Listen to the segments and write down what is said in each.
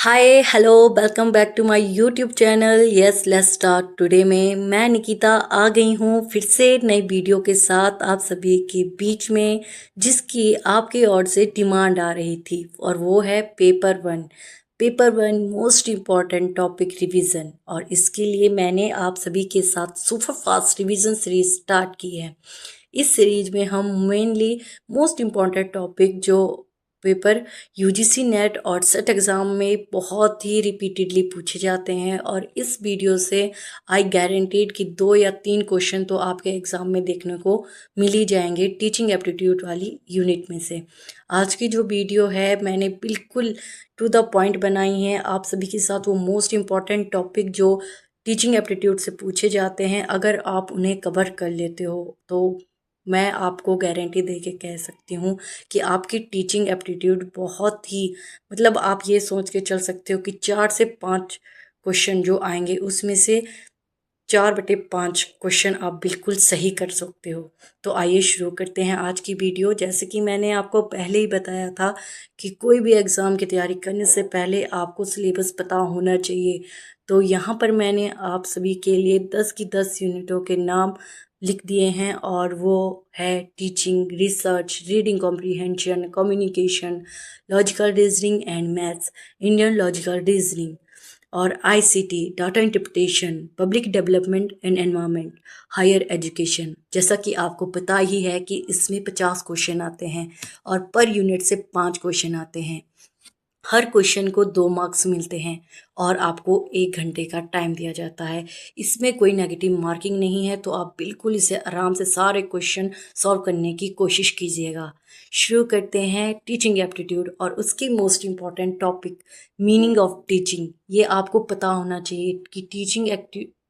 Hi hello welcome back to my YouTube channel yes let's start today में मैं निकिता आ गई हूँ फिर से नई वीडियो के साथ आप सभी के बीच में जिसकी आपकी ओर से डिमांड आ रही थी और वो है paper one most important topic revision. और इसके लिए मैंने आप सभी के साथ super fast revision series start की है। इस सीरीज में हम मेनली मोस्ट इम्पॉर्टेंट टॉपिक जो पेपर यूजीसी नेट और सेट एग्ज़ाम में बहुत ही रिपीटेडली पूछे जाते हैं, और इस वीडियो से आई गारंटीड कि 2 या 3 क्वेश्चन तो आपके एग्ज़ाम में देखने को मिल ही जाएंगे टीचिंग एप्टीट्यूड वाली यूनिट में से। आज की जो वीडियो है मैंने बिल्कुल टू द पॉइंट बनाई है आप सभी के साथ। वो मोस्ट इम्पॉर्टेंट टॉपिक जो टीचिंग एप्टीट्यूड से पूछे जाते हैं, अगर आप उन्हें कवर कर लेते हो तो मैं आपको गारंटी दे के कह सकती हूँ कि आपकी टीचिंग एप्टीट्यूड बहुत ही, मतलब आप ये सोच के चल सकते हो कि 4 से 5 क्वेश्चन जो आएंगे उसमें से 4/5 क्वेश्चन आप बिल्कुल सही कर सकते हो। तो आइए शुरू करते हैं आज की वीडियो। जैसे कि मैंने आपको पहले ही बताया था कि कोई भी एग्ज़ाम की तैयारी करने से पहले आपको सिलेबस पता होना चाहिए। तो यहाँ पर मैंने आप सभी के लिए 10 की 10 यूनिटों के नाम लिख दिए हैं, और वो है teaching, research, reading comprehension, communication, logical reasoning and maths, Indian logical reasoning, और ICT, data interpretation, public development and environment, higher education. जैसा कि आपको पता ही है कि इसमें 50 क्वेश्चन आते हैं और पर यूनिट से 5 क्वेश्चन आते हैं। हर क्वेश्चन को 2 मार्क्स मिलते हैं और आपको 1 घंटे का टाइम दिया जाता है। इसमें कोई नेगेटिव मार्किंग नहीं है, तो आप बिल्कुल इसे आराम से सारे क्वेश्चन सॉल्व करने की कोशिश कीजिएगा। शुरू करते हैं टीचिंग एप्टीट्यूड और उसकी most important topic meaning of teaching. ये आपको पता होना चाहिए कि टीचिंग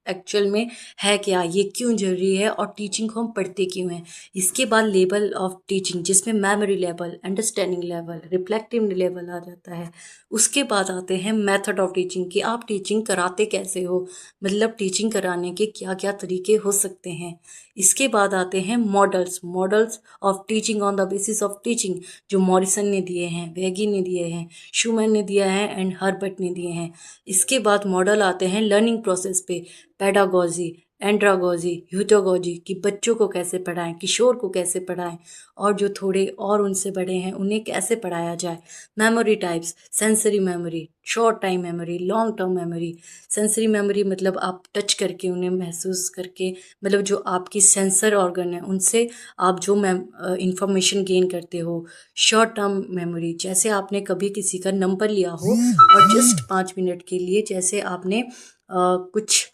एक्चुअल में है क्या, ये क्यों जरूरी है और टीचिंग को हम पढ़ते क्यों हैं। इसके बाद लेवल ऑफ टीचिंग जिसमें memory level, understanding level, reflective level आ जाता है। उसके बाद आते हैं मेथड ऑफ टीचिंग कि आप टीचिंग कराते कैसे हो, मतलब टीचिंग कराने के क्या क्या तरीके हो सकते हैं। इसके बाद आते हैं models of teaching on the basis of teaching, जो मॉरिसन ने दिए हैं, वेगी ने दिए हैं, शूमैन ने दिया है एंड हर्बर्ट ने दिए हैं। इसके बाद मॉडल आते हैं लर्निंग प्रोसेस पे, पेडागोजी, एंड्रागोजी, ह्यूटोगोजी कि बच्चों को कैसे पढ़ाएं, किशोर को कैसे पढ़ाएं, और जो थोड़े और उनसे बड़े हैं उन्हें कैसे पढ़ाया जाए। Memory types, sensory memory, short time memory, long term memory. Sensory memory मतलब आप टच करके उन्हें महसूस करके, मतलब जो आपकी सेंसर ऑर्गन है उनसे आप जो इंफॉर्मेशन गेन करते हो। शॉर्ट टर्म मेमोरी जैसे आपने कभी किसी का नंबर लिया हो और जस्ट 5 मिनट के लिए, जैसे आपने कुछ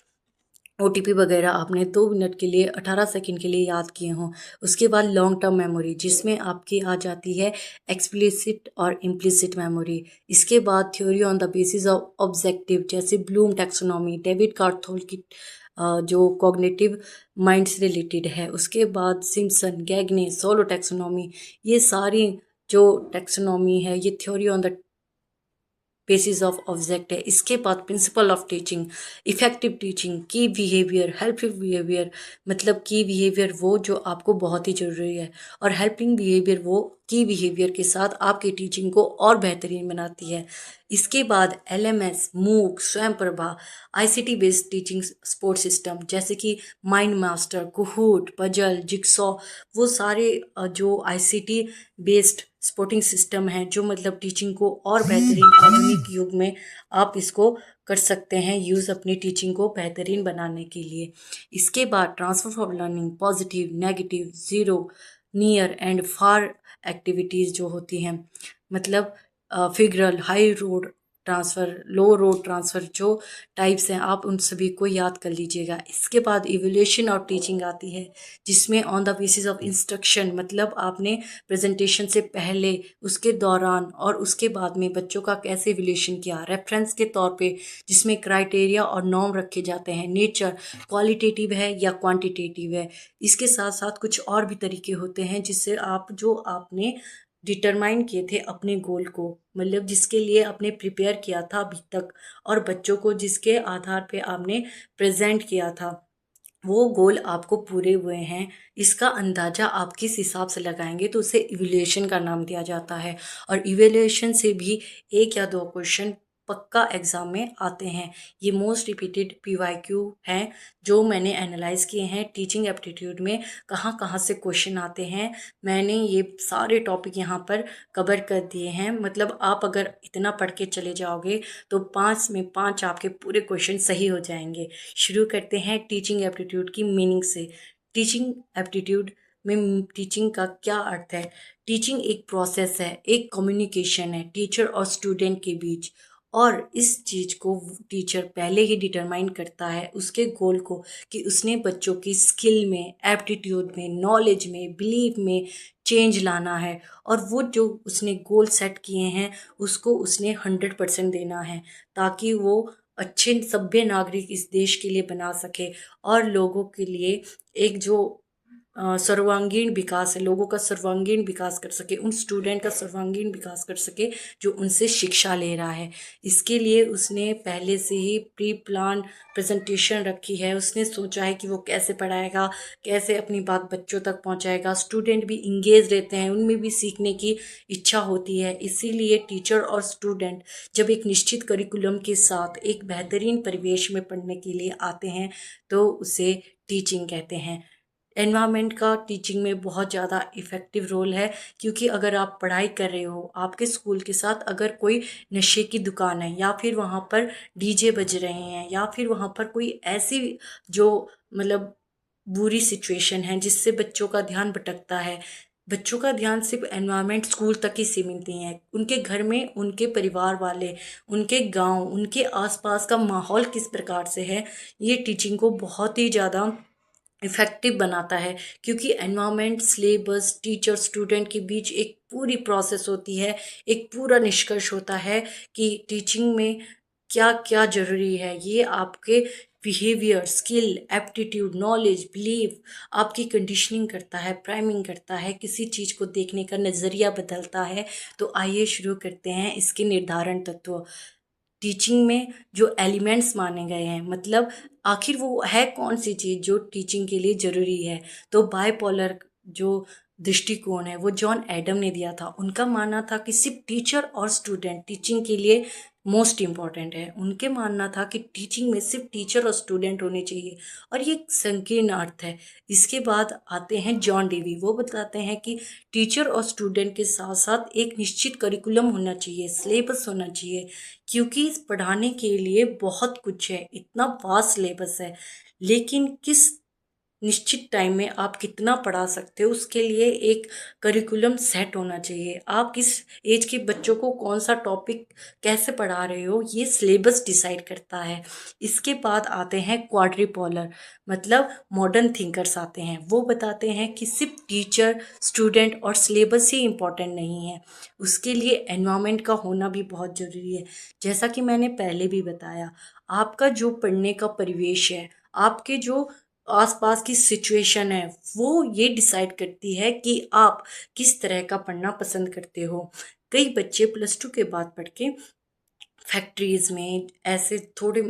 ओटीपी वगैरह आपने 2 मिनट के लिए, 18 सेकंड के लिए याद किए हों। उसके बाद लॉन्ग टर्म मेमोरी जिसमें आपकी आ जाती है एक्सप्लिसिट और इम्प्लिसिट मेमोरी। इसके बाद theory on the basis of objective जैसे ब्लूम टैक्सोनॉमी, डेविड कार्थोल की जो कॉग्निटिव माइंड से रिलेटेड है। उसके बाद सिम्पसन, गैगने, सोलो टैक्सोनॉमी, ये सारी जो टैक्सोनॉमी है ये theory on the basis of object है। इसके बाद principle of teaching, effective teaching, की बिहेवियर, हेल्पफुल बिहेवियर, मतलब की बिहेवियर वो जो आपको बहुत ही ज़रूरी है, और हेल्पिंग बिहेवियर वो की बिहेवियर के साथ आपकी टीचिंग को और बेहतरीन बनाती है। इसके बाद एलएमएस, मूक, स्वयं Prabha, ICT based teaching support system जैसे कि माइंड मास्टर, कुहूट, पजल, जिक्सॉ, वो सारे जो आईसीटी बेस्ड सपोर्टिंग सिस्टम है जो मतलब टीचिंग को और बेहतरीन आधुनिक युग में आप इसको कर सकते हैं यूज़ अपनी टीचिंग को बेहतरीन बनाने के लिए। इसके बाद transfer of learning, positive, negative, zero, near and far activities जो होती हैं, मतलब फिगरल, हाई रोड ट्रांसफ़र, लो रोड ट्रांसफ़र, जो टाइप्स हैं आप उन सभी को याद कर लीजिएगा। इसके बाद इवोल्यूशन ऑफ टीचिंग आती है जिसमें on the basis of instruction, मतलब आपने प्रेजेंटेशन से पहले, उसके दौरान और उसके बाद में बच्चों का कैसे इवोल्यूशन किया। रेफरेंस के तौर पे जिसमें क्राइटेरिया और नॉर्म रखे जाते हैं। नेचर क्वालिटेटिव है या क्वांटिटेटिव है। इसके साथ साथ कुछ और भी तरीके होते हैं जिससे आप जो आपने डिटरमाइन किए थे अपने गोल को, मतलब जिसके लिए आपने प्रिपेयर किया था अभी तक, और बच्चों को जिसके आधार पे आपने प्रेजेंट किया था, वो गोल आपको पूरे हुए हैं, इसका अंदाज़ा आप किस हिसाब से लगाएंगे तो उसे इवैल्यूएशन का नाम दिया जाता है। और इवैल्यूएशन से भी 1 या 2 क्वेश्चन पक्का एग्ज़ाम में आते हैं। ये मोस्ट रिपीटेड पीवाईक्यू हैं जो मैंने एनालाइज़ किए हैं। टीचिंग एप्टीट्यूड में कहाँ कहाँ से क्वेश्चन आते हैं, मैंने ये सारे टॉपिक यहाँ पर कवर कर दिए हैं। मतलब आप अगर इतना पढ़ के चले जाओगे तो 5 में 5 आपके पूरे क्वेश्चन सही हो जाएंगे। शुरू करते हैं टीचिंग एप्टीट्यूड की मीनिंग से। टीचिंग एप्टीट्यूड में टीचिंग का क्या अर्थ है? टीचिंग एक प्रोसेस है, एक कम्युनिकेशन है टीचर और स्टूडेंट के बीच, और इस चीज़ को टीचर पहले ही डिटरमाइन करता है उसके गोल को, कि उसने बच्चों की स्किल में, एप्टीट्यूड में, नॉलेज में, बिलीफ में चेंज लाना है, और वो जो उसने गोल सेट किए हैं उसको उसने 100% देना है, ताकि वो अच्छे सभ्य नागरिक इस देश के लिए बना सके और लोगों के लिए एक जो सर्वांगीण विकास है, लोगों का सर्वांगीण विकास कर सके, उन स्टूडेंट का सर्वांगीण विकास कर सके जो उनसे शिक्षा ले रहा है। इसके लिए उसने पहले से ही प्री प्लान प्रेजेंटेशन रखी है। उसने सोचा है कि वो कैसे पढ़ाएगा, कैसे अपनी बात बच्चों तक पहुंचाएगा। स्टूडेंट भी इंगेज रहते हैं, उनमें भी सीखने की इच्छा होती है। इसीलिए टीचर और स्टूडेंट जब एक निश्चित करिकुलम के साथ एक बेहतरीन परिवेश में पढ़ने के लिए आते हैं तो उसे टीचिंग कहते हैं। एनवायरनमेंट का टीचिंग में बहुत ज़्यादा इफ़ेक्टिव रोल है, क्योंकि अगर आप पढ़ाई कर रहे हो, आपके स्कूल के साथ अगर कोई नशे की दुकान है, या फिर वहाँ पर डीजे बज रहे हैं, या फिर वहाँ पर कोई ऐसी जो मतलब बुरी सिचुएशन है जिससे बच्चों का ध्यान भटकता है, बच्चों का ध्यान सिर्फ एनवायरनमेंट स्कूल तक ही सीमित नहीं है। उनके घर में उनके परिवार वाले, उनके गांव, उनके आसपास का माहौल किस प्रकार से है, ये टीचिंग को बहुत ही ज़्यादा इफ़ेक्टिव बनाता है। क्योंकि एनवायरनमेंट, सिलेबस, टीचर, स्टूडेंट के बीच एक पूरी प्रोसेस होती है, एक पूरा निष्कर्ष होता है कि टीचिंग में क्या क्या ज़रूरी है। ये आपके behaviour, skill, aptitude, knowledge, belief, आपकी कंडीशनिंग करता है, प्राइमिंग करता है, किसी चीज़ को देखने का नज़रिया बदलता है। तो आइए शुरू करते हैं इसके निर्धारण तत्व। टीचिंग में जो एलिमेंट्स माने गए हैं, मतलब आखिर वो है कौन सी चीज़ जो टीचिंग के लिए ज़रूरी है। तो बाइपोलर जो दृष्टिकोण है वो जॉन एडम ने दिया था। उनका मानना था कि सिर्फ टीचर और स्टूडेंट टीचिंग के लिए मोस्ट इम्पॉर्टेंट है। उनके मानना था कि टीचिंग में सिर्फ टीचर और स्टूडेंट होने चाहिए, और ये एक संकीर्ण अर्थ है। इसके बाद आते हैं जॉन डेवी। वो बताते हैं कि टीचर और स्टूडेंट के साथ साथ एक निश्चित करिकुलम होना चाहिए, सिलेबस होना चाहिए, क्योंकि इस पढ़ाने के लिए बहुत कुछ है, इतना वास्ट सिलेबस है। लेकिन किस निश्चित टाइम में आप कितना पढ़ा सकते हो, उसके लिए एक करिकुलम सेट होना चाहिए। आप किस एज के बच्चों को कौन सा टॉपिक कैसे पढ़ा रहे हो, ये सिलेबस डिसाइड करता है। इसके बाद आते हैं क्वाड्रिपोलर, मतलब मॉडर्न थिंकर्स आते हैं। वो बताते हैं कि सिर्फ टीचर, स्टूडेंट और सिलेबस ही इम्पॉर्टेंट नहीं है, उसके लिए एनवायरनमेंट का होना भी बहुत ज़रूरी है। जैसा कि मैंने पहले भी बताया, आपका जो पढ़ने का परिवेश है, आपके जो आसपास की सिचुएशन है, वो ये डिसाइड करती है कि आप किस तरह का पढ़ना पसंद करते हो। कई बच्चे +2 के बाद पढ़ के फैक्ट्रीज़ में ऐसे थोड़े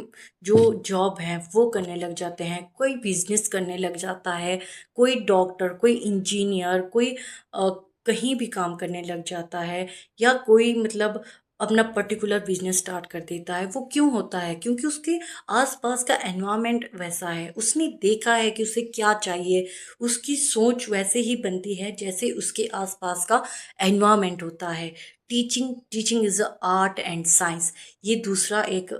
जो जॉब है वो करने लग जाते हैं, कोई बिजनेस करने लग जाता है, कोई डॉक्टर, कोई इंजीनियर, कोई कहीं भी काम करने लग जाता है, या कोई मतलब अपना पर्टिकुलर बिजनेस स्टार्ट कर देता है। वो क्यों होता है? क्योंकि उसके आसपास का एनवायरनमेंट वैसा है, उसने देखा है कि उसे क्या चाहिए, उसकी सोच वैसे ही बनती है जैसे उसके आसपास का एनवायरनमेंट होता है। Teaching is a art and science, ये दूसरा एक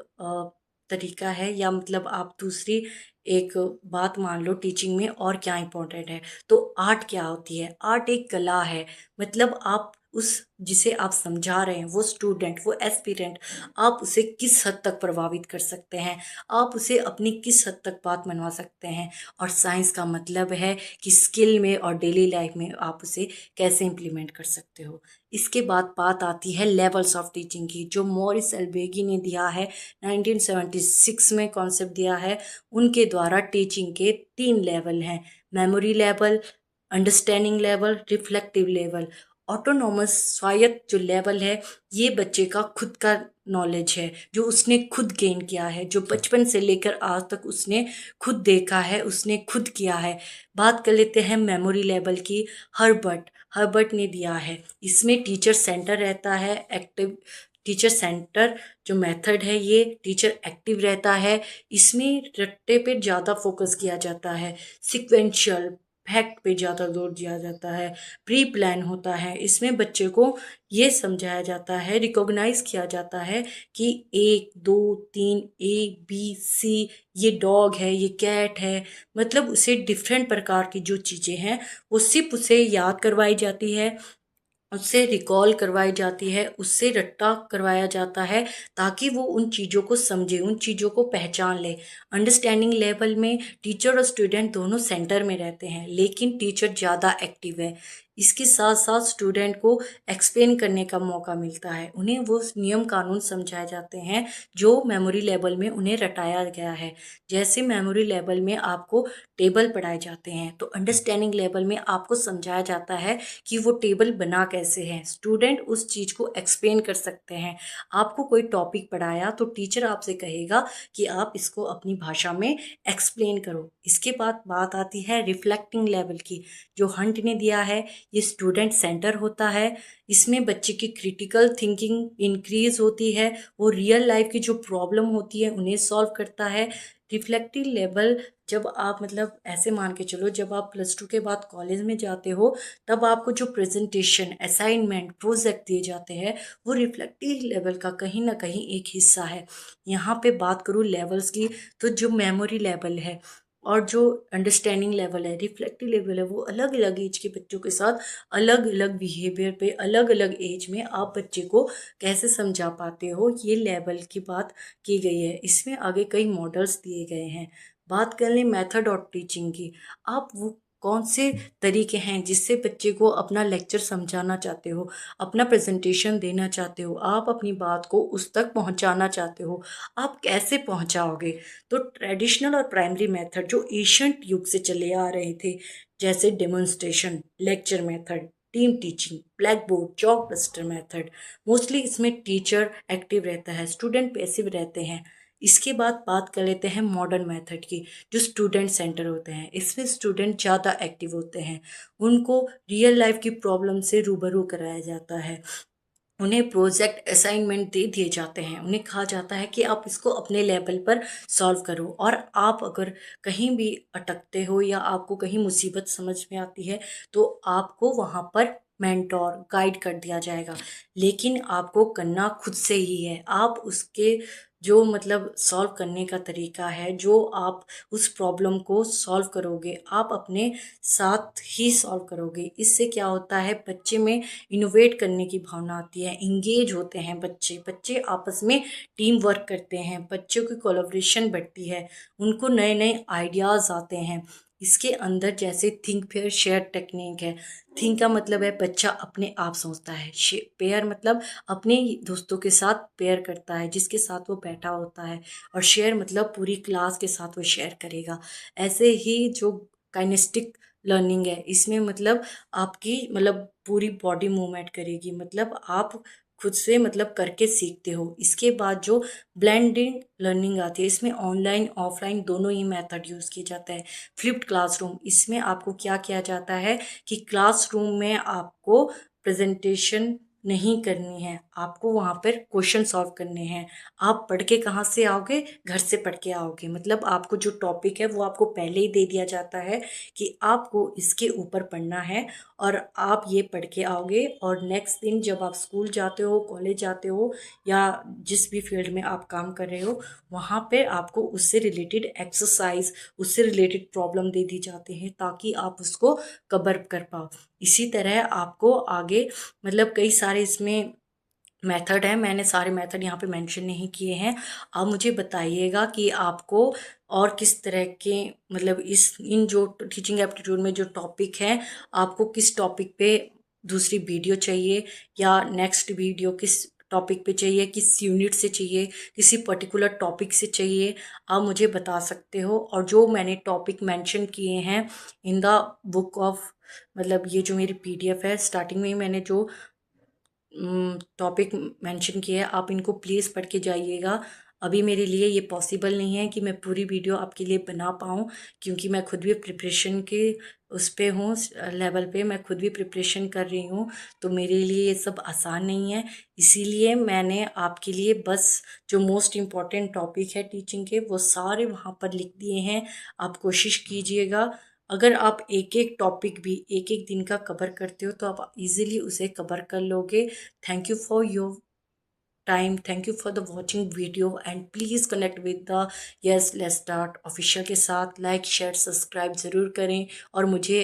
तरीका है, या मतलब आप दूसरी एक बात मान लो टीचिंग में और क्या इम्पोर्टेंट है। तो आर्ट क्या होती है? आर्ट एक कला है। मतलब आप उस जिसे आप समझा रहे हैं, वो स्टूडेंट, वो एस्पिरेंट, आप उसे किस हद तक प्रभावित कर सकते हैं, आप उसे अपनी किस हद तक बात मनवा सकते हैं। और साइंस का मतलब है कि स्किल में और डेली लाइफ में आप उसे कैसे इम्प्लीमेंट कर सकते हो। इसके बाद बात आती है लेवल्स ऑफ टीचिंग की, जो मॉरिस एल्बेगी ने दिया है, 1976 में कॉन्सेप्ट दिया है। उनके द्वारा टीचिंग के 3 लेवल हैं: memory level, understanding level, reflective level. Autonomous स्वायत्त जो लेवल है, ये बच्चे का खुद का नॉलेज है, जो उसने खुद गेन किया है, जो बचपन से लेकर आज तक उसने खुद देखा है, उसने खुद किया है। बात कर लेते हैं मेमोरी लेवल की। हर्बर्ट हर्बर्ट ने दिया है। इसमें टीचर सेंटर रहता है, एक्टिव टीचर सेंटर जो मेथड है ये टीचर एक्टिव रहता है। इसमें रट्टे पे ज़्यादा फोकस किया जाता है, सिक्वेंशियल फैक्ट पे ज़्यादा जोर दिया जाता है, प्री प्लान होता है। इसमें बच्चे को ये समझाया जाता है, रिकॉग्नाइज किया जाता है कि 1 2 3 ABC, ये डॉग है, ये कैट है, मतलब उसे डिफरेंट प्रकार की जो चीज़ें हैं वो सिर्फ उसे याद करवाई जाती है, उससे रिकॉल करवाई जाती है, उससे रट्टा करवाया जाता है, ताकि वो उन चीज़ों को समझे, उन चीज़ों को पहचान ले। अंडरस्टैंडिंग लेवल में टीचर और स्टूडेंट दोनों सेंटर में रहते हैं, लेकिन टीचर ज़्यादा एक्टिव है। इसके साथ साथ स्टूडेंट को एक्सप्लेन करने का मौका मिलता है, उन्हें वो नियम कानून समझाए जाते हैं जो मेमोरी लेवल में उन्हें रटाया गया है। जैसे मेमोरी लेवल में आपको टेबल पढ़ाए जाते हैं, तो अंडरस्टैंडिंग लेवल में आपको समझाया जाता है कि वो टेबल बना कैसे है। स्टूडेंट उस चीज़ को एक्सप्लेन कर सकते हैं। आपको कोई टॉपिक पढ़ाया तो टीचर आपसे कहेगा कि आप इसको अपनी भाषा में एक्सप्लेन करो। इसके बाद बात आती है रिफ्लेक्टिंग लेवल की, जो हंट ने दिया है। ये स्टूडेंट सेंटर होता है। इसमें बच्चे की क्रिटिकल थिंकिंग इंक्रीज होती है, वो रियल लाइफ की जो प्रॉब्लम होती है उन्हें सॉल्व करता है। रिफ्लेक्टिव लेवल, जब आप मतलब ऐसे मान के चलो, जब आप +2 के बाद कॉलेज में जाते हो, तब आपको जो प्रेजेंटेशन, असाइनमेंट, प्रोजेक्ट दिए जाते हैं, वो रिफ्लेक्टिव लेवल का कहीं ना कहीं एक हिस्सा है। यहाँ पे बात करूँ लेवल्स की, तो जो मेमोरी लेवल है और जो अंडरस्टैंडिंग लेवल है, रिफ्लेक्टिव लेवल है, वो अलग अलग एज के बच्चों के साथ अलग अलग बिहेवियर पे, अलग अलग एज में आप बच्चे को कैसे समझा पाते हो, ये लेवल की बात की गई है। इसमें आगे कई मॉडल्स दिए गए हैं। बात कर लें मेथड और टीचिंग की, आप वो कौन से तरीके हैं जिससे बच्चे को अपना लेक्चर समझाना चाहते हो, अपना प्रेजेंटेशन देना चाहते हो, आप अपनी बात को उस तक पहुंचाना चाहते हो, आप कैसे पहुंचाओगे। तो ट्रेडिशनल और प्राइमरी मेथड जो एशियंट युग से चले आ रहे थे, जैसे demonstration, lecture method, team teaching, black board, chalk buster method, mostly इसमें टीचर एक्टिव रहता है, स्टूडेंट पैसिव रहते हैं। इसके बाद बात कर लेते हैं मॉडर्न मेथड की, जो स्टूडेंट सेंटर होते हैं। इसमें स्टूडेंट ज़्यादा एक्टिव होते हैं, उनको रियल लाइफ की प्रॉब्लम से रूबरू कराया जाता है, उन्हें प्रोजेक्ट असाइनमेंट दे दिए जाते हैं, उन्हें कहा जाता है कि आप इसको अपने लेवल पर सॉल्व करो। और आप अगर कहीं भी अटकते हो या आपको कहीं मुसीबत समझ में आती है, तो आपको वहाँ पर मेंटोर गाइड कर दिया जाएगा, लेकिन आपको करना खुद से ही है। आप उसके जो मतलब सॉल्व करने का तरीका है, जो आप उस प्रॉब्लम को सॉल्व करोगे, आप अपने साथ ही सॉल्व करोगे। इससे क्या होता है, बच्चे में इनोवेट करने की भावना आती है, इंगेज होते हैं बच्चे, बच्चे आपस में टीम वर्क करते हैं, बच्चों की कोलैबोरेशन बढ़ती है, उनको नए नए आइडियाज़ आते हैं। इसके अंदर जैसे थिंक फेयर शेयर टेक्निक है। थिंक का मतलब है बच्चा अपने आप सोचता है, पेयर मतलब अपने दोस्तों के साथ पेयर करता है जिसके साथ वो बैठा होता है, और शेयर मतलब पूरी क्लास के साथ वो शेयर करेगा। ऐसे ही जो काइनेस्टिक लर्निंग है, इसमें मतलब आपकी मतलब पूरी बॉडी मूवमेंट करेगी, मतलब आप खुद से मतलब करके सीखते हो। इसके बाद जो ब्लेंडिंग लर्निंग आती है, इसमें ऑनलाइन ऑफलाइन दोनों ही मेथड यूज़ किए जाते हैं। फ्लिप्ड क्लासरूम, इसमें आपको क्या किया जाता है कि क्लासरूम में आपको प्रेजेंटेशन नहीं करनी है, आपको वहाँ पर क्वेश्चन सॉल्व करने हैं। आप पढ़ के कहाँ से आओगे, घर से पढ़ के आओगे, मतलब आपको जो टॉपिक है वो आपको पहले ही दे दिया जाता है कि आपको इसके ऊपर पढ़ना है, और आप ये पढ़ के आओगे। और नेक्स्ट दिन जब आप स्कूल जाते हो, कॉलेज जाते हो, या जिस भी फील्ड में आप काम कर रहे हो, वहाँ पे आपको उससे रिलेटेड एक्सरसाइज, उससे रिलेटेड प्रॉब्लम दे दी जाती है, ताकि आप उसको कवर कर पाओ। इसी तरह आपको आगे मतलब कई सारे इसमें मेथड है, मैंने सारे मेथड यहाँ पे मेंशन नहीं किए हैं। आप मुझे बताइएगा कि आपको और किस तरह के मतलब इस इन जो टीचिंग एप्टीट्यूड में जो टॉपिक है, आपको किस टॉपिक पे दूसरी वीडियो चाहिए, या नेक्स्ट वीडियो किस टॉपिक पे चाहिए, किस यूनिट से चाहिए, किसी पर्टिकुलर टॉपिक से चाहिए, आप मुझे बता सकते हो। और जो मैंने टॉपिक मेंशन किए हैं इन द बुक ऑफ, मतलब ये जो मेरी PDF है, स्टार्टिंग में ही मैंने जो टॉपिक मेंशन किया है, आप इनको प्लीज़ पढ़ के जाइएगा। अभी मेरे लिए ये पॉसिबल नहीं है कि मैं पूरी वीडियो आपके लिए बना पाऊँ, क्योंकि मैं खुद भी प्रिपरेशन के उस पे हूँ, लेवल पे मैं खुद भी प्रिपरेशन कर रही हूँ। तो मेरे लिए ये सब आसान नहीं है। इसीलिए मैंने आपके लिए बस जो मोस्ट इम्पॉर्टेंट टॉपिक है टीचिंग के, वो सारे वहाँ पर लिख दिए हैं। आप कोशिश कीजिएगा, अगर आप एक एक टॉपिक भी एक एक दिन का कवर करते हो तो आप इजीली उसे कवर कर लोगे। Thank you for your time, thank you for the watching video, and please connect with the yes let's start official के साथ। लाइक शेयर सब्सक्राइब ज़रूर करें और मुझे